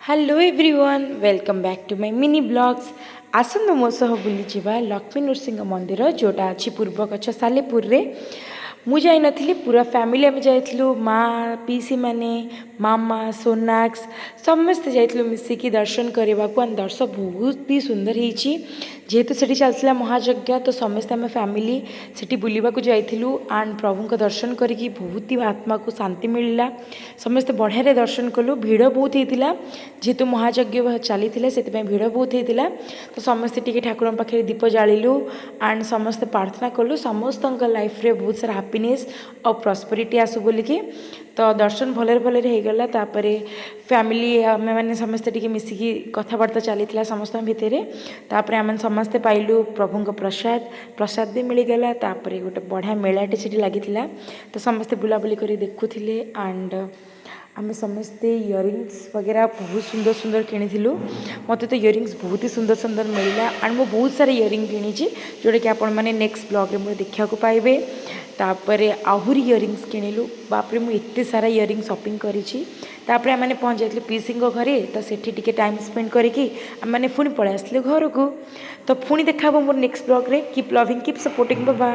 Hello everyone welcome back to my mini blogs आसंद मो सह बुली जावा लक्ष्मी नृसिंह मंदिर जोटा अच्छी पूर्वगछ सालेपुर रे मु जाई नथिली पूरा फैमिली आम जाइलु माँ पीसी माने मामा सोनाक्स समस्ते जाइलु मिसिकी दर्शन करने को दर्शन बहुत ही सुंदर होती जेहेतु से चलता महायज्ञ तो समस्ते आम फैमिली से बुलवा जाइलु एंड प्रभु का दर्शन करी बहुत ही आत्मा को शांति मिलला समस्ते बढ़िया दर्शन कलु भिड़ बहुत होता जेहेतु महायज्ञ चली से भिड़ बहुत होता तो समस्ते टी ठाकुर पाखे दीप जालु एंड समस्ते प्रार्थना कलु समस्त लाइफ रे बहुत सारा हैप्पीनेस और प्रॉस्पेरिटी आसु बोलिकी तो दर्शन भलरे भलरे हो गला तापरे फैमिली आम मैंने समस्ते टी मिसिकी कथबार्ता चली समस्त भितर तापरे आम समस्ते पाइलु प्रभु प्रसाद प्रसाद भी मिलगला तापरे गोटे बढ़िया मेलाटे से लगी तो समस्ते बुलाबुली कर देखुले एंड आम समस्ते इयरिंग्स वगैरह बहुत सुंदर सुंदर किनी मत तो इयरिंग्स बहुत ही सुंदर सुंदर मिलला एंड मैं बहुत सारा इयरिंग किनी जोटा कि आपण मैंने नेक्स्ट ब्लॉग रे मुझे देखा पाइबे तापरे आहुरी इयरिंग्स किणिलु बापरे मुझे एत सारा इयरिंग शॉपिंग करी तापरे आम पहुँच जाइए पीसी घरे तो सेठी टिके टाइम स्पेंड करके आम मैंने पुणी पलि आसलु घर को तो पुणी देखा मोर नेक्स्ट ब्लॉग रे keep loving keep supporting bye.